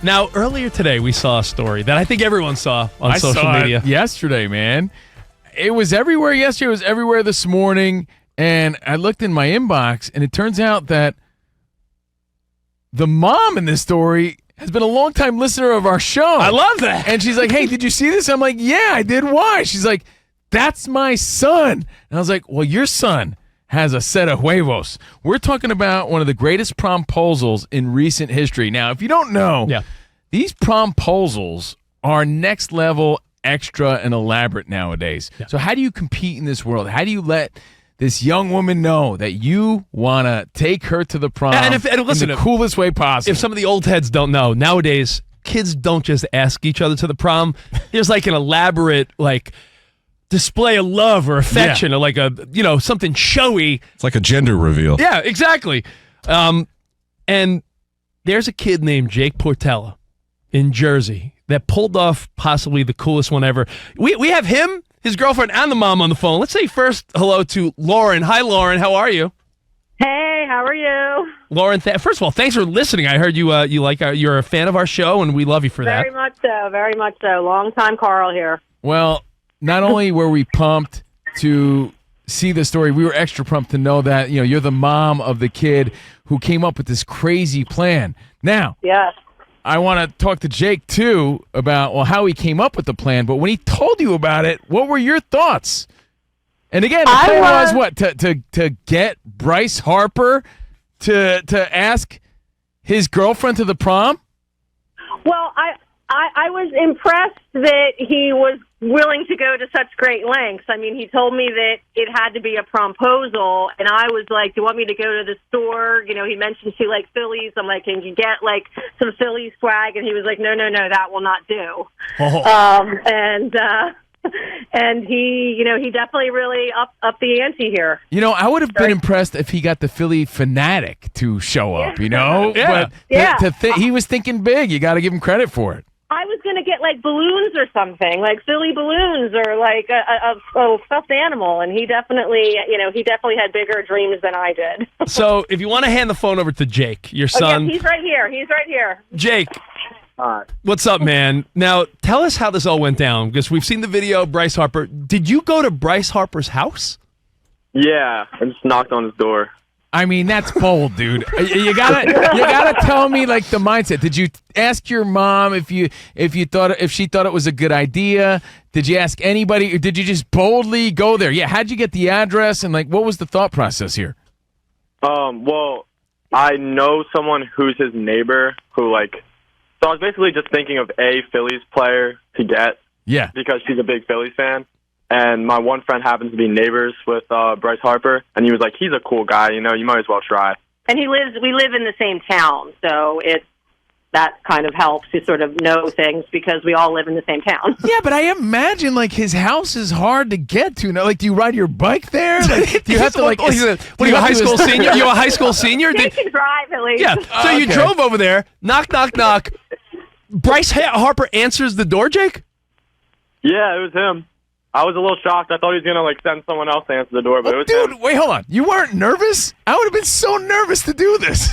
Now, earlier today, we saw a story that I think everyone saw on social media. It yesterday, man. It was everywhere yesterday. It was everywhere this morning. And I looked in my inbox, and it turns out that the mom in this story has been a longtime listener of our show. I love that. And she's like, hey, did you see this? I'm like, yeah, I did. Why? She's like, that's my son. And I was like, well, your son has a set of huevos. We're talking about one of the greatest promposals in recent history. Now, if you don't know, these promposals are next level, extra, and elaborate nowadays. Yeah. So how do you compete in this world? How do you let this young woman know that you want to take her to the prom in the coolest way possible? If some of the old heads don't know, nowadays, kids don't just ask each other to the prom. There's like an elaborate, display of love or affection or something showy. It's like a gender reveal. Yeah, exactly. And there's a kid named Jake Portella in Jersey that pulled off possibly the coolest one ever. We have him, his girlfriend, and the mom on the phone. Let's say first hello to Lauren. Hi, Lauren. How are you? Hey, how are you? Lauren, first of all, thanks for listening. I heard you're a fan of our show, and we love you for that. Very much so. Very much so. Long time Carl here. Well, not only were we pumped to see the story, we were extra pumped to know that you're the mom of the kid who came up with this crazy plan. Now, yes, I want to talk to Jake too about how he came up with the plan. But when he told you about it, what were your thoughts? And again, the plan was what to get Bryce Harper to ask his girlfriend to the prom. Well, I was impressed that he was willing to go to such great lengths. I mean, he told me that it had to be a promposal, and I was like, do you want me to go to the store? He mentioned she likes Phillies. I'm like, can you get some Phillies swag? And he was like, no, that will not do. And he definitely really up the ante here. I would have been impressed if he got the Philly fanatic to show up, But he was thinking big. You got to give him credit for it. I was going to get balloons or something, like Philly balloons or a stuffed animal. And he definitely had bigger dreams than I did. So if you want to hand the phone over to Jake, your son. Yes, he's right here. Jake. What's up, man? Now, tell us how this all went down, because we've seen the video of Bryce Harper. Did you go to Bryce Harper's house? Yeah, I just knocked on his door. I mean, that's bold, dude. You gotta tell me the mindset. Did you ask your mom if she thought it was a good idea? Did you ask anybody, or did you just boldly go there? Yeah, how'd you get the address, and what was the thought process here? Well, I know someone who's his neighbor who so I was basically just thinking of a Phillies player to get. Yeah. Because she's a big Phillies fan. And my one friend happens to be neighbors with Bryce Harper. And he was like, he's a cool guy, you might as well try. And we live in the same town. So that kind of helps to sort of know things because we all live in the same town. Yeah, but I imagine his house is hard to get to. Now, do you ride your bike there? Do you have to what are you, a high school senior? You a high school senior? They can drive at least. Yeah. So you drove over there. Knock, knock, knock. Bryce Harper answers the door, Jake? Yeah, it was him. I was a little shocked. I thought he was going to send someone else to answer the door, but it was him. Wait, hold on. You weren't nervous? I would have been so nervous to do this.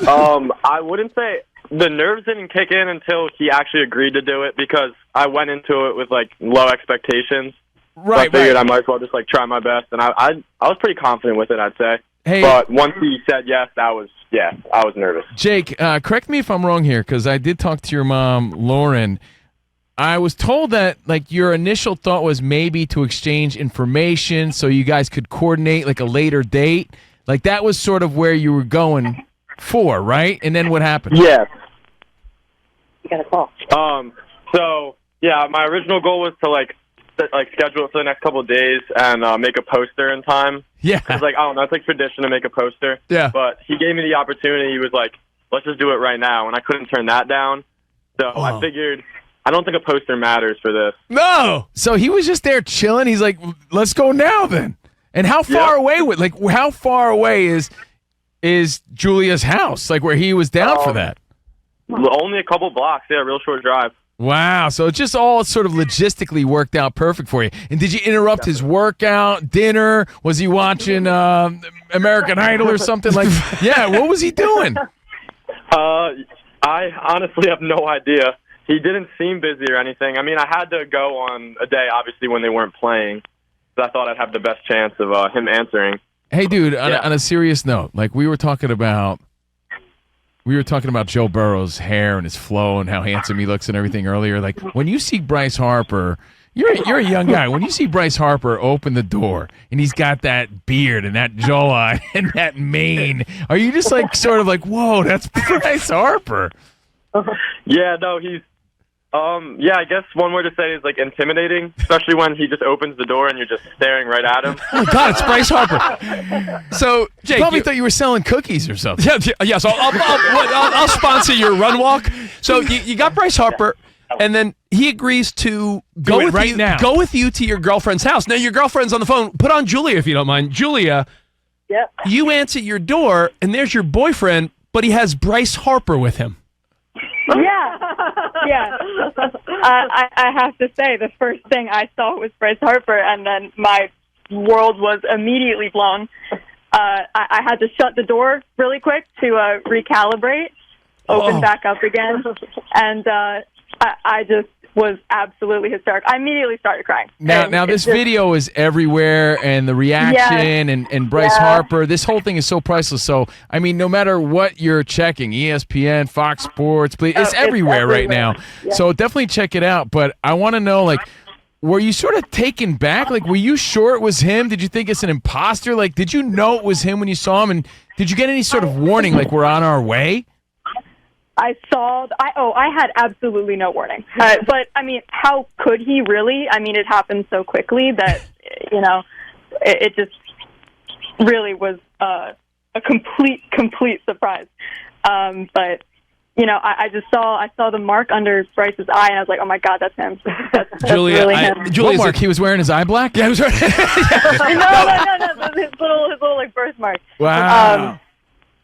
I wouldn't say the nerves didn't kick in until he actually agreed to do it, because I went into it with low expectations. Right. So I figured I might as well just try my best, and I was pretty confident with it, I'd say. Hey, but once he said yes, I was nervous. Jake, correct me if I'm wrong here, because I did talk to your mom, Lauren. I was told that your initial thought was maybe to exchange information so you guys could coordinate a later date. That was sort of where you were going for, right? And then what happened? Yes. You got a call. So yeah, my original goal was to schedule it for the next couple of days and make a poster in time. Yeah. It's I don't know, it's tradition to make a poster. Yeah. But he gave me the opportunity. He was like, let's just do it right now, and I couldn't turn that down. So I figured, I don't think a poster matters for this. No. So he was just there chilling. He's like, let's go now then. And how far away how far away is Julia's house? Where he was down for that? Only a couple blocks. Yeah, real short drive. Wow. So it just all sort of logistically worked out perfect for you. And did you interrupt his workout, dinner? Was he watching American Idol or something? Yeah, what was he doing? I honestly have no idea. He didn't seem busy or anything. I mean, I had to go on a day, obviously, when they weren't playing. So I thought I'd have the best chance of him answering. Hey, dude, on a serious note, like we were talking about Joe Burrow's hair and his flow and how handsome he looks and everything earlier. Like when you see Bryce Harper, you're a young guy. When you see Bryce Harper open the door and he's got that beard and that jawline and that mane, are you just like sort of like, whoa, that's Bryce Harper? Yeah, no, he's I guess one word to say is like intimidating, especially when he just opens the door and you're just staring right at him. Oh God, it's Bryce Harper. So, Jake, Probably thought you were selling cookies or something. Yeah. So I'll sponsor your run walk. So you got Bryce Harper, and then he agrees to go with you to your girlfriend's house. Now your girlfriend's on the phone. Put on Julia if you don't mind. Julia, Yep. you answer your door, and there's your boyfriend, but he has Bryce Harper with him. Yeah. I have to say, the first thing I saw was Bryce Harper, and then my world was immediately blown. I had to shut the door really quick to recalibrate, open back up again, and I just was absolutely hysterical. I immediately started crying. Now this video is everywhere, and the reaction and Bryce Harper, this whole thing is so priceless. So, I mean, no matter what you're checking, ESPN, Fox Sports, it's everywhere right now. Yeah. So definitely check it out. But I want to know, like, were you sort of taken back? Like, were you sure it was him? Did you think it's an imposter? Like, did you know it was him when you saw him? And did you get any sort of warning, like, we're on our way? I had absolutely no warning. But, I mean, how could he really? I mean, it happened so quickly that, it just really was a complete surprise. But, I saw the mark under Bryce's eye, and I was like, oh, my God, that's him. That's Julia, really him. What mark? He was wearing his eye black? Yeah, he was right. No. His little like, birthmark. Wow.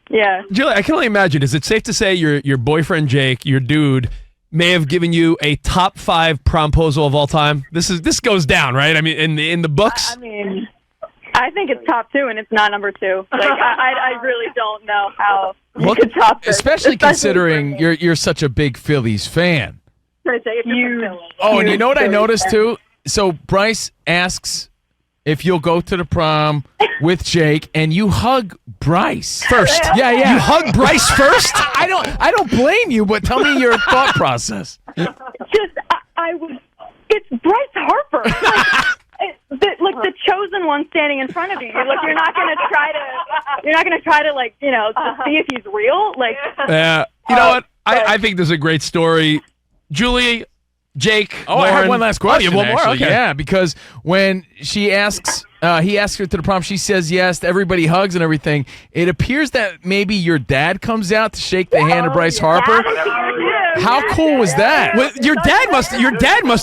Yeah. Julia, I can only imagine. Is it safe to say your boyfriend Jake, your dude, may have given you a top 5 promposal of all time? This goes down, right? I mean, in the books. I mean, I think it's top 2, and it's not number 2. Like, I really don't know how you could top this. Especially considering you're such a big Phillies fan. And you know what I noticed too? So Bryce asks if you'll go to the prom with Jake, and you hug Bryce first. Yeah. You hug Bryce first? I don't blame you, but tell me your thought process. It's Bryce Harper. The chosen one standing in front of you. Like, you're not gonna try to to see if he's real. Like, yeah. You know what? I think this is a great story. Julie, Jake. I have one last question. One more? Actually. Okay. Yeah, because when he asks her to the prom, she says yes. Everybody hugs and everything. It appears that maybe your dad comes out to shake the hand of Bryce Harper. How cool was that? Well, your dad must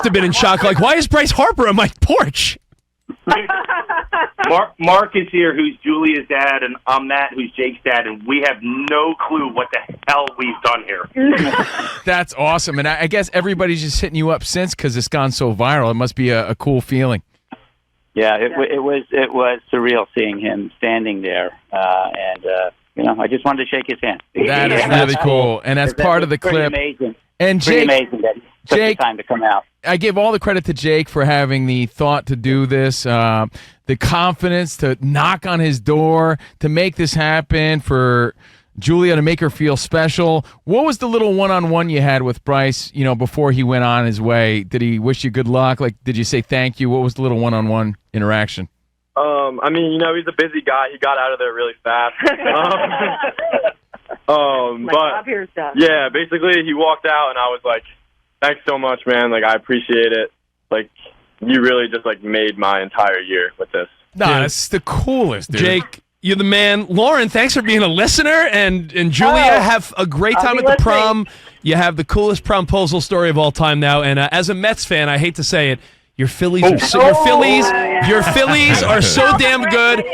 have been in shock. Like, why is Bryce Harper on my porch? Mark is here, who's Julia's dad, and I'm Matt, who's Jake's dad, and we have no clue what the hell we've done here. That's awesome, and I guess everybody's just hitting you up since because it's gone so viral. It must be a cool feeling. Yeah, it was surreal seeing him standing there, and I just wanted to shake his hand. That is really cool, and as part of the clip, amazing. And Jake, Jake, amazing that he took the time to come out. I give all the credit to Jake for having the thought to do this, the confidence to knock on his door, to make this happen, for Julia to make her feel special. What was the little one-on-one you had with Bryce, before he went on his way? Did he wish you good luck? Like, did you say thank you? What was the little one-on-one interaction? I mean, he's a busy guy. He got out of there really fast. Yeah, basically he walked out and I was like, thanks so much, man. Like, I appreciate it. Like, you really just made my entire year with this. Nah, that's the coolest, dude. Jake, you're the man. Lauren, thanks for being a listener. And Julia, have a great time at the prom. You have the coolest promposal story of all time now. And as a Mets fan, I hate to say it, your Phillies are so damn good.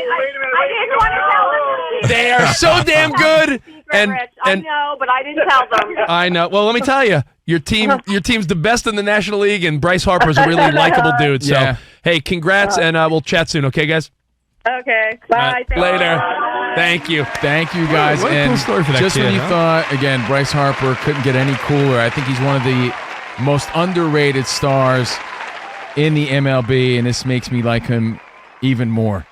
They are so damn good. I know, but I didn't tell them. I know. Well, let me tell you, your team's the best in the National League, and Bryce Harper's a really likable dude. So, hey, congrats, and we'll chat soon. Okay, guys? Okay. Bye. Thank Later. you. Thank you. Thank you, guys. What a cool and story for that just kid, when you huh? thought, again, Bryce Harper couldn't get any cooler, I think he's one of the most underrated stars in the MLB, and this makes me like him even more.